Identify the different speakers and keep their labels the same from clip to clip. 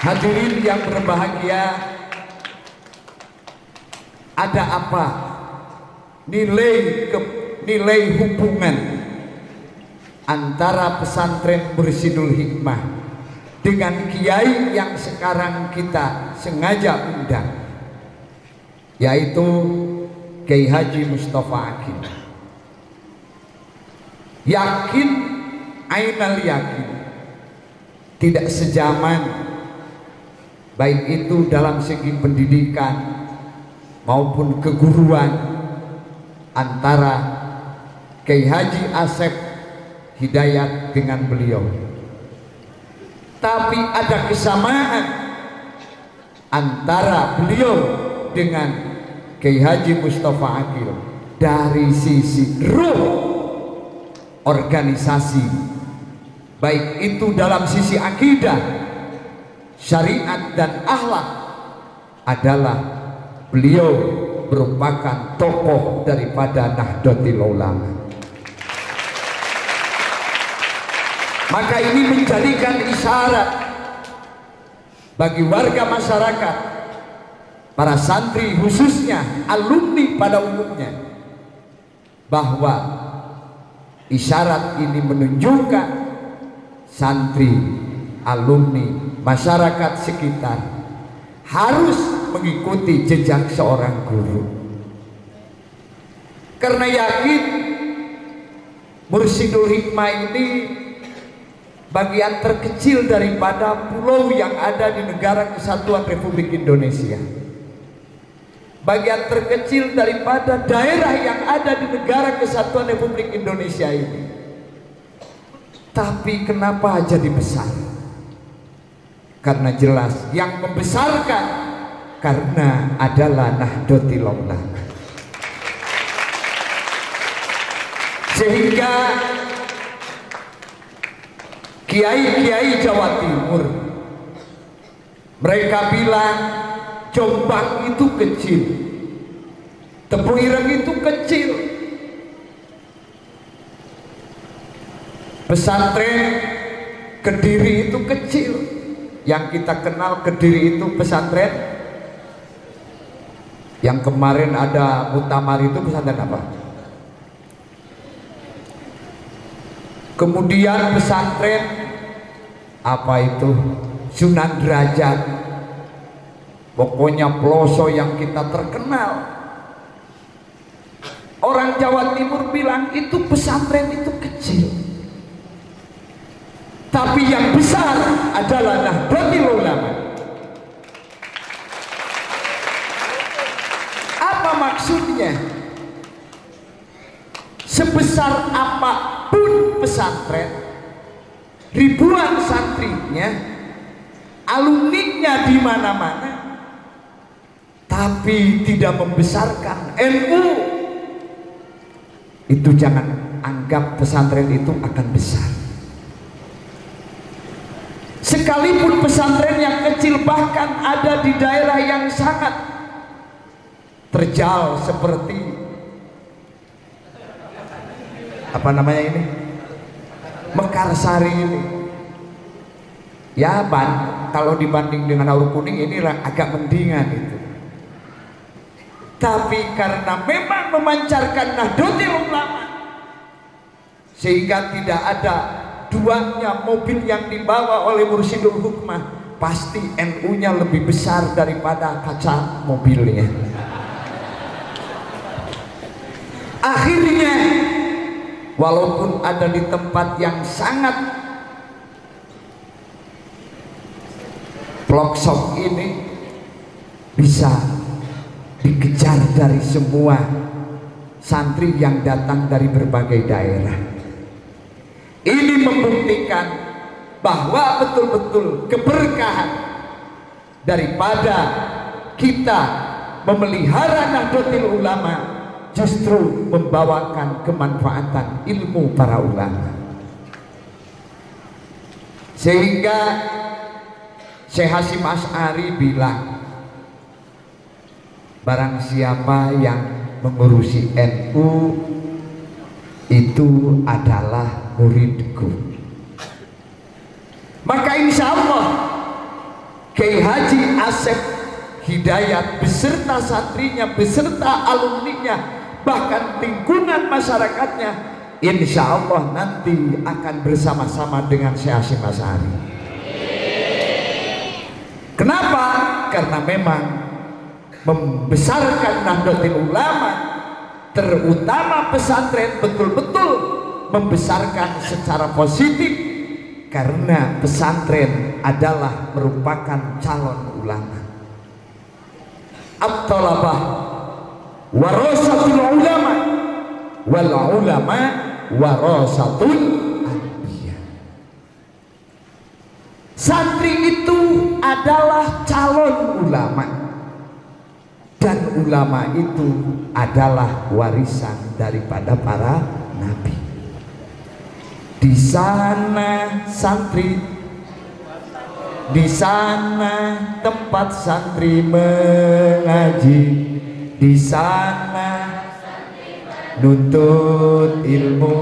Speaker 1: Hadirin yang berbahagia, ada apa nilai hubungan antara pesantren Mursyidul Hikmah dengan kiai yang sekarang kita sengaja undang, yaitu Kiai Haji Mustafa Aqil. Yakin, ainal yakin, tidak sejaman, baik itu dalam segi pendidikan maupun keguruan, antara Kiai Haji Asep Hidayat dengan beliau. Tapi ada kesamaan antara beliau dengan Kiai Haji Mustafa Aqil dari sisi ruh organisasi, baik itu dalam sisi akidah, syariat dan akhlak. Adalah beliau merupakan tokoh daripada Nahdlatul Ulama. Maka ini menjadikan isyarat bagi warga masyarakat, para santri khususnya, alumni pada umumnya, bahwa isyarat ini menunjukkan santri, alumni, masyarakat sekitar harus mengikuti jejak seorang guru. Karena yakin Mursyidul Hikmah ini bagian terkecil daripada pulau yang ada di Negara Kesatuan Republik Indonesia, bagian terkecil daripada daerah yang ada di Negara Kesatuan Republik Indonesia ini. Tapi kenapa jadi besar? Karena jelas yang membesarkan karena adalah Nahdlatul Ulama. Sehingga kiai-kiai Jawa Timur, mereka bilang Jombang itu kecil, Tebu Ireng itu kecil, pesantren Kediri itu kecil. Yang kita kenal Kediri itu pesantren yang kemarin ada muktamar itu pesantren apa? Kemudian pesantren apa itu? Sunan Derajat. Pokoknya peloso yang kita terkenal. Orang Jawa Timur bilang itu pesantren itu kecil. Tapi yang besar adalah Nahdlatul Ulama. Apa maksudnya? Sebesar apapun pesantren, ribuan santrinya, alumninya di mana-mana, tapi tidak membesarkan NU, itu jangan anggap pesantren itu akan besar. Sekalipun pesantren yang kecil, bahkan ada di daerah yang sangat terjal seperti apa namanya ini, Mekarsari ini, ya kalau dibanding dengan Aur Kuning ini agak mendingan itu. Tapi karena memang memancarkan Nahdlatul Ulama, sehingga tidak ada duanya mobil yang dibawa oleh Mursyidul Hikmah, pasti NU-nya lebih besar daripada kaca mobilnya. Akhirnya walaupun ada di tempat yang sangat pelosok ini, bisa dikejar dari semua santri yang datang dari berbagai daerah. Ini membuktikan bahwa betul-betul keberkahan daripada kita memelihara Nahdlatul Ulama justru membawakan kemanfaatan ilmu para ulama. Sehingga Syekh Hasyim Asy'ari bilang, barang siapa yang mengurusi NU itu adalah muridku. Maka insya Allah Kiai Haji Asep Hidayat beserta santrinya, beserta alumninya, bahkan lingkungan masyarakatnya, insya Allah nanti akan bersama-sama dengan Syekh Hasyim Asy'ari. Kenapa? Karena memang membesarkan Nahdlatul Ulama, terutama pesantren, betul-betul membesarkan secara positif, karena pesantren adalah merupakan calon ulama. At-talabah warasatul ulama wal ulama warasatul anbiya. Santri itu adalah calon ulama, dan ulama itu adalah warisan daripada para nabi. Di sana santri, di sana tempat santri mengaji, di sana nuntut ilmu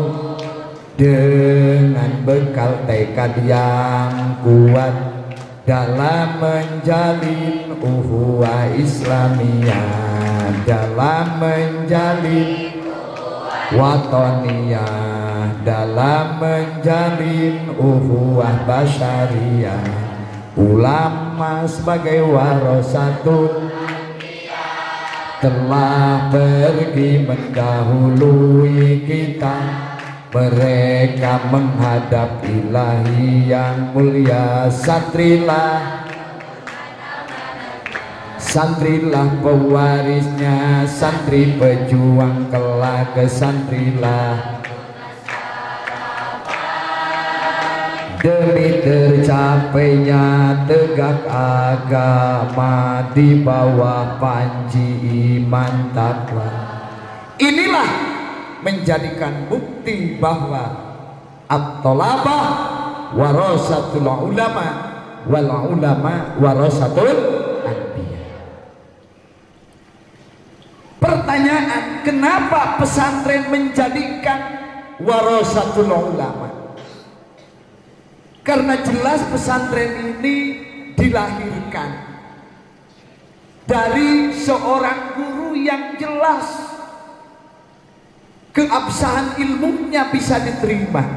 Speaker 1: dengan bekal tekad yang kuat dalam menjalin ukhuwah Islamiyah, dalam menjalin watoniyah, dalam menjalin ukhuwah basyariyah. Ulama sebagai warasatul telah pergi mendahului kita, mereka menghadap Ilahi yang mulia. Santrilah, santrilah pewarisnya, santri pejuang kelak, santrilah demi tercapainya tegak agama di bawah panji iman takwa. Inilah menjadikan bukti bahwa at-talabah warasatul ulama wal ulama warasatul anbiya. Pertanyaan, kenapa pesantren menjadikan warasatul ulama? Karena jelas pesantren ini dilahirkan dari seorang guru yang jelas keabsahan ilmunya bisa diterima,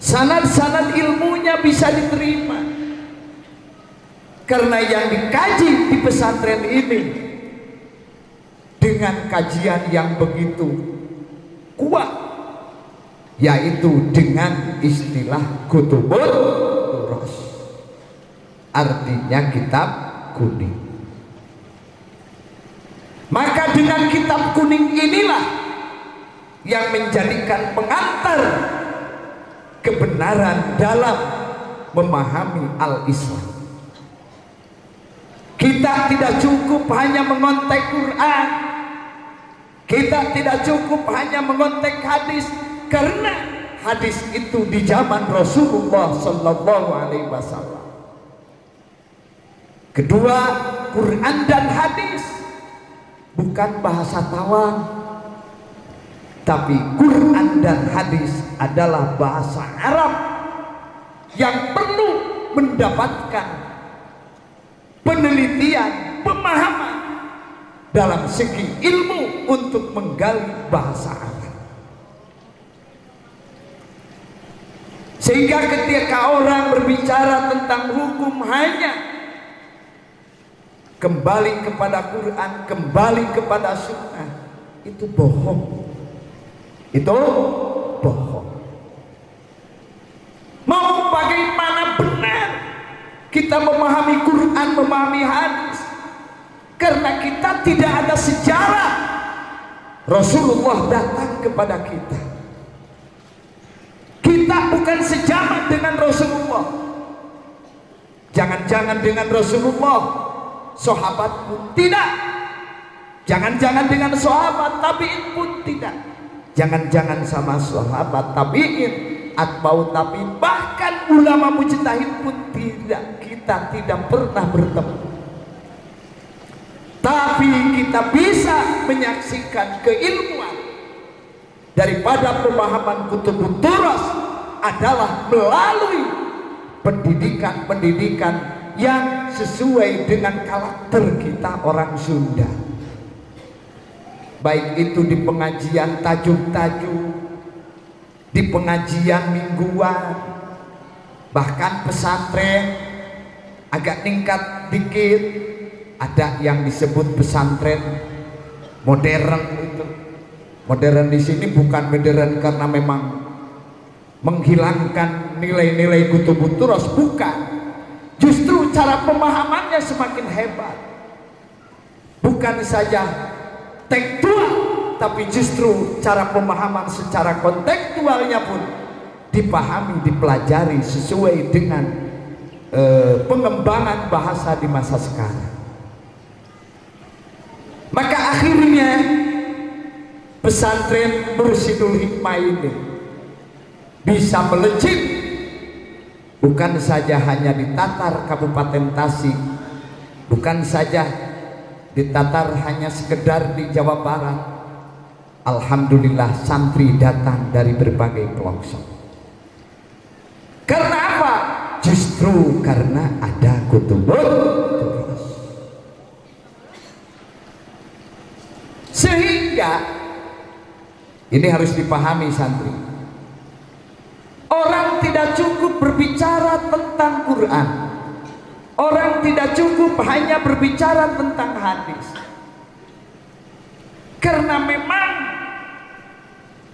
Speaker 1: sanad-sanad ilmunya bisa diterima, karena yang dikaji di pesantren ini dengan kajian yang begitu kuat, yaitu dengan istilah kutubul turos, artinya kitab kuning. Maka dengan kitab kuning inilah yang menjadikan pengantar kebenaran dalam memahami al-Islam. Kita tidak cukup hanya mengontek Quran, kita tidak cukup hanya mengontek hadis, karena hadis itu di zaman Rasulullah Sallallahu Alaihi Wasallam. Kedua, Quran dan hadis bukan bahasa tawang, tapi Quran dan hadis adalah bahasa Arab yang perlu mendapatkan penelitian, pemahaman dalam segi ilmu untuk menggali bahasa Arab. Sehingga ketika orang berbicara tentang hukum hanya kembali kepada Quran, kembali kepada sunnah, itu bohong. Itu bohong. Mau bagaimana benar kita memahami Quran, memahami hadis, karena kita tidak ada sejarah Rasulullah datang kepada kita. Kita bukan sejaman dengan Rasulullah. Jangan-jangan dengan Rasulullah sahabat pun tidak. Jangan-jangan dengan sahabat tabi'in pun tidak. Jangan-jangan sama sahabat tabi'in, atba'ut tabi'in, bahkan ulama mujtahid pun tidak. Kita tidak pernah bertemu. Tapi kita bisa menyaksikan keilmuan daripada pemahaman kutubut turas adalah melalui pendidikan-pendidikan yang sesuai dengan karakter kita orang Sunda, baik itu di pengajian tajuk-tajuk, di pengajian mingguan, bahkan pesantren agak tingkat dikit, ada yang disebut pesantren modern. Itu modern di sini bukan modern karena memang menghilangkan nilai-nilai kutubut turos, bukan, justru cara pemahamannya semakin hebat, bukan saja tekstual, tapi justru cara pemahaman secara kontekstualnya pun dipahami, dipelajari sesuai dengan pengembangan bahasa di masa sekarang. Maka akhirnya pesantren Mursyidul Hikmah ini bisa melejit, bukan saja hanya di Tatar Kabupaten Tasik, bukan saja di Tatar hanya sekedar di Jawa Barat. Alhamdulillah santri datang dari berbagai pelosok. Karena apa? Justru karena ada kutubut turos. Sehingga ini harus dipahami santri, orang tidak cukup berbicara tentang Quran, orang tidak cukup hanya berbicara tentang hadis, karena memang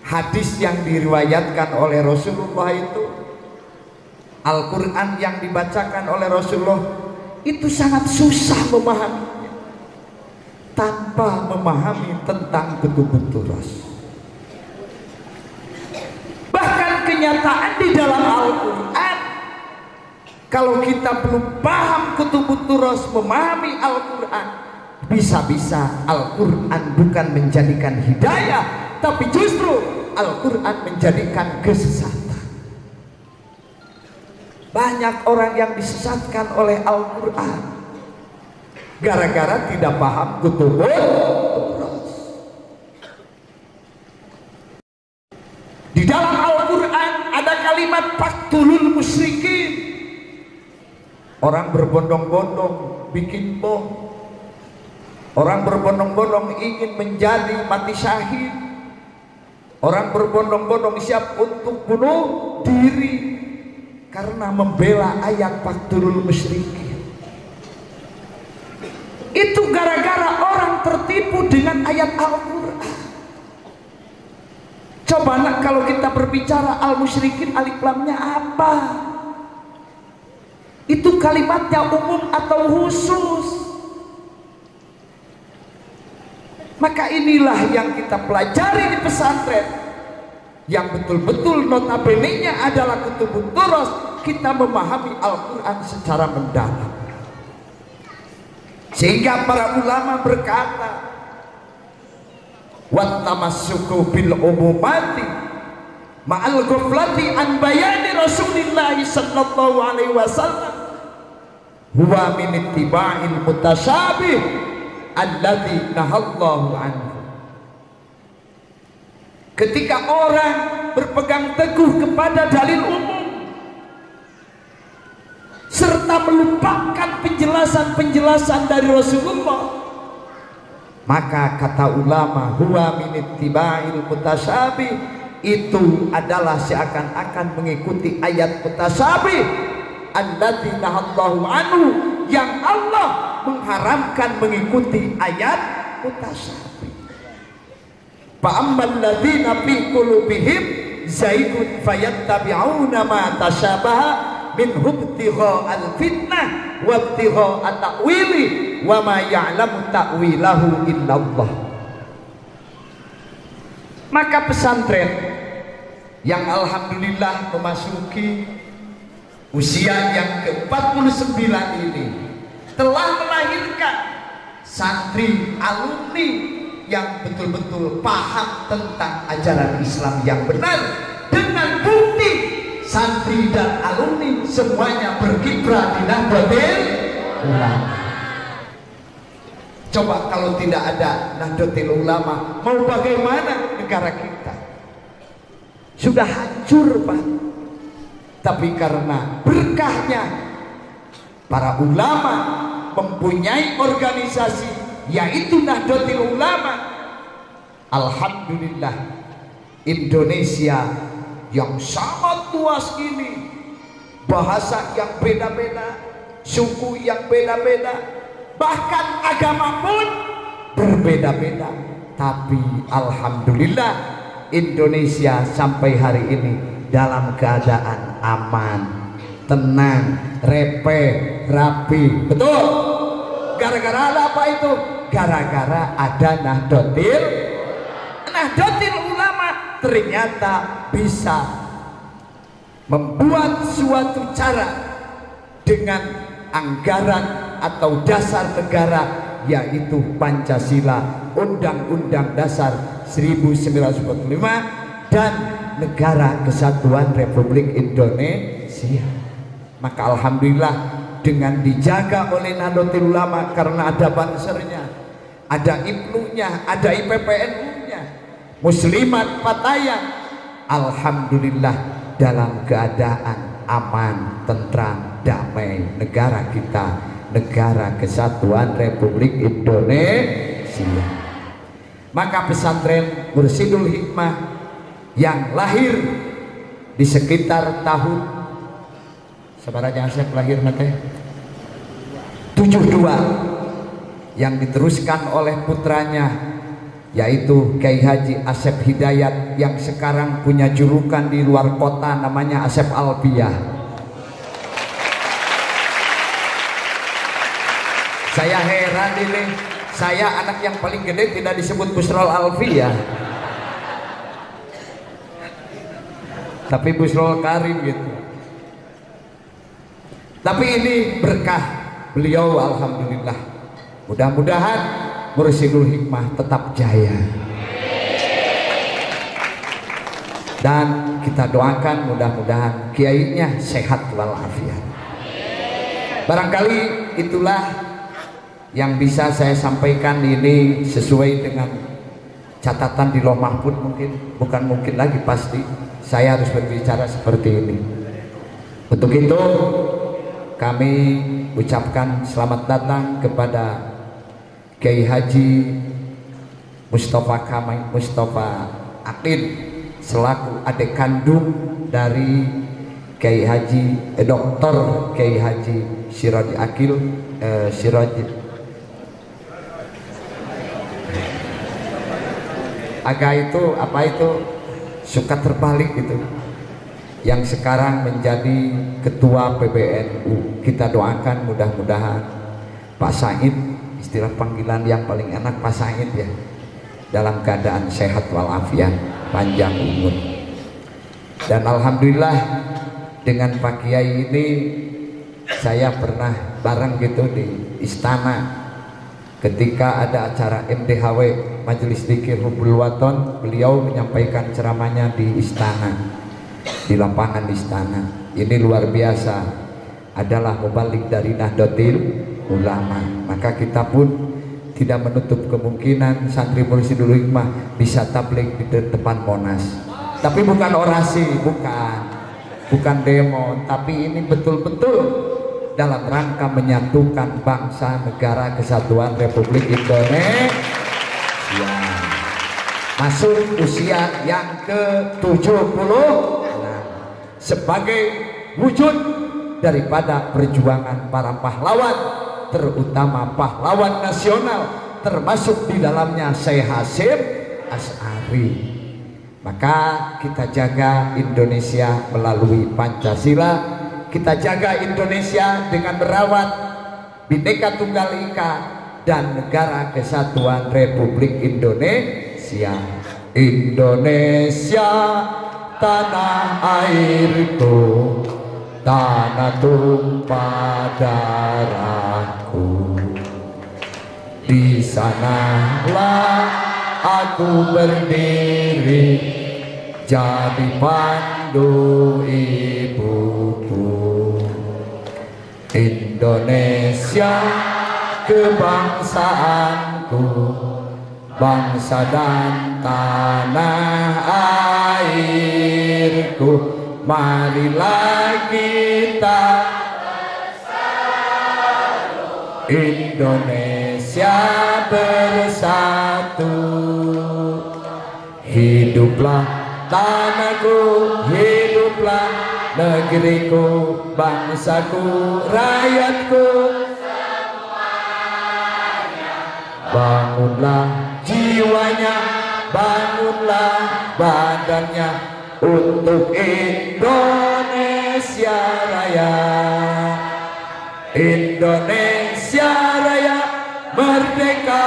Speaker 1: hadis yang diriwayatkan oleh Rasulullah itu, Al-Quran yang dibacakan oleh Rasulullah itu sangat susah memahaminya tanpa memahami tentang kutubut turos. Bahkan kenyataan di dalam Al-Quran, kalau kita belum paham kutubut turos, memahami Al-Quran, bisa-bisa Al-Quran bukan menjadikan hidayah, tapi justru Al-Quran menjadikan kesesatan. Banyak orang yang disesatkan oleh Al-Quran gara-gara tidak paham kutubut turos. Di dalam Al-Quran ada kalimat faktulul musyrikin. Orang berbondong-bondong bikin bom, orang berbondong-bondong ingin menjadi mati syahid, orang berbondong-bondong siap untuk bunuh diri karena membela ayat faktulul musyrikin. Itu gara-gara orang tertipu dengan ayat Al-Quran. Coba nak, kalau kita berbicara al-musyrikin, alif lamnya apa? Itu kalimatnya umum atau khusus? Maka inilah yang kita pelajari di pesantren, yang betul-betul notabene-nya adalah kutubut turos. Kita memahami Al-Quran secara mendalam, sehingga para ulama berkata, wattamassuku bil umumati ma'al ghaflati an bayani Rasulillah sallallahu alaihi wasallam huwa min ittiba'il mutasyabih alladzi nahallahu anhu. Ketika orang berpegang teguh kepada dalil umum serta melupakan penjelasan-penjelasan dari Rasulullah, maka kata ulama, huwa min ittiba'il mutasyabih, itu adalah seakan-akan mengikuti ayat mutasyabih alladzī nahallahu anhu, yang Allah mengharamkan mengikuti ayat mutasyabih. Fa ammal ladzina fi qulubihim zaygun fayattabi'una ma tasyabaha min ibtigha'al fitnah wa ibtigha'a ta'wili wa ma ya'lamu ta'wilahu illallah. Maka pesantren yang alhamdulillah memasuki usia yang ke-49 ini telah melahirkan santri alumni yang betul-betul paham tentang ajaran Islam yang benar, dengan bukti santri dan alumni semuanya berkiprah di Nahdlatul Ulama. Coba kalau tidak ada Nahdlatul Ulama, mau bagaimana negara kita? Sudah hancur, Pak. tapi karena berkahnya para ulama mempunyai organisasi yaitu Nahdlatul Ulama. Alhamdulillah, Indonesia yang sangat luas ini, bahasa yang beda-beda, suku yang beda-beda, bahkan agama pun berbeda-beda, tapi alhamdulillah Indonesia sampai hari ini dalam keadaan aman, tenang, rapi. Betul? Gara-gara apa itu? Gara-gara ada Nahdlatul Ulama ternyata bisa membuat suatu cara dengan anggaran atau dasar negara, yaitu Pancasila, Undang-Undang Dasar 1945, dan Negara Kesatuan Republik Indonesia. Maka alhamdulillah dengan dijaga oleh Nahdlatul Ulama, karena ada bansernya, ada IPNU-nya, ada IPPNU-nya, Muslimat Patayan, alhamdulillah dalam keadaan aman, tentram, damai negara kita, Negara Kesatuan Republik Indonesia. Maka pesantren Mursidul Hikmah yang lahir di sekitar tahun sebenarnya saya lahir nanti 72, yang diteruskan oleh putranya yaitu Kiai Haji Asep Hidayat, yang sekarang punya julukan di luar kota namanya Asep Alpiah. Saya heran ini, saya anak yang paling gede tidak disebut Busrol Alfiah, tapi Busrol Karim gitu. Tapi ini berkah beliau, alhamdulillah. Mudah-mudahan Mursidul Hikmah tetap jaya, dan kita doakan mudah-mudahan kiainya sehat walafiat. Barangkali itulah yang bisa saya sampaikan, ini sesuai dengan catatan di Lauh Mahfud, mungkin lagi pasti saya harus berbicara seperti ini. Untuk itu kami ucapkan selamat datang kepada Kiai Haji Mustafa Aqil selaku adik kandung dari Kiai Haji Dr. Kiai Haji Siraj Aqil, agak itu apa itu suka terbalik gitu, yang sekarang menjadi ketua PBNU. Kita doakan mudah-mudahan Pak Said, istilah panggilan yang paling enak Pak Said ya, dalam keadaan sehat walafiat, panjang umur. Dan alhamdulillah dengan Pak Kiai ini saya pernah bareng gitu di istana ketika ada acara MDHW, Majelis Dzikir Hubbul Waton. Beliau menyampaikan ceramahnya di istana, di lapangan istana. Ini luar biasa, adalah mubalik dari Nahdlatul Ulama. Maka kita pun tidak menutup kemungkinan santri Mursidul Hikmah bisa tabligh di depan Monas. Tapi bukan orasi, bukan demo, tapi ini betul-betul dalam rangka menyatukan bangsa Negara Kesatuan Republik Indonesia. Masuk usia yang ke-70 sebagai wujud daripada perjuangan para pahlawan, terutama pahlawan nasional, termasuk di dalamnya Syekh Hasyim Asy'ari. Maka kita jaga Indonesia melalui Pancasila, kita jaga Indonesia dengan merawat Bhinneka Tunggal Ika dan Negara Kesatuan Republik Indonesia. Indonesia tanah airku, tanah tumpah darahku, di sanalah aku berdiri jadi pandu ibuku. Indonesia kebangsaanku, bangsa dan tanah airku, marilah kita Indonesia bersatu. Hiduplah tanahku, hiduplah negeriku, bangsaku, rakyatku. Bangunlah jiwanya, bangunlah badannya untuk Indonesia Raya. Indonesia Raya, merdeka,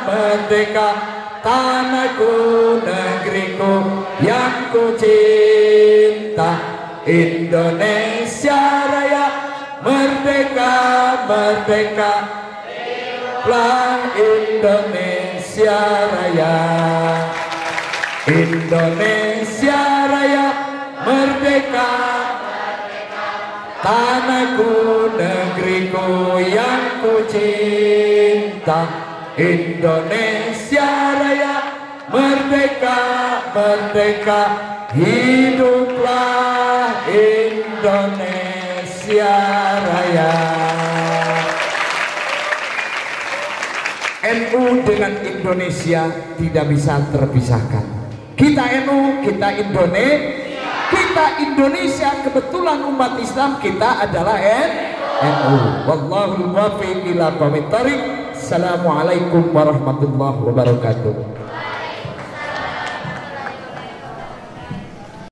Speaker 1: merdeka, tanahku, negeriku yang ku cinta. Indonesia Raya, merdeka, merdeka, lah Indonesia Raya. Indonesia Raya, merdeka, tanahku, negeriku yang ku cinta. Indonesia Raya, merdeka, merdeka, hiduplah Indonesia Raya. NU dengan Indonesia tidak bisa terpisahkan. Kita NU, kita Indonesia, kebetulan umat Islam kita adalah NU. Wallahul muwaffiq ila aqwamit thoriq. Assalamualaikum warahmatullahi wabarakatuh.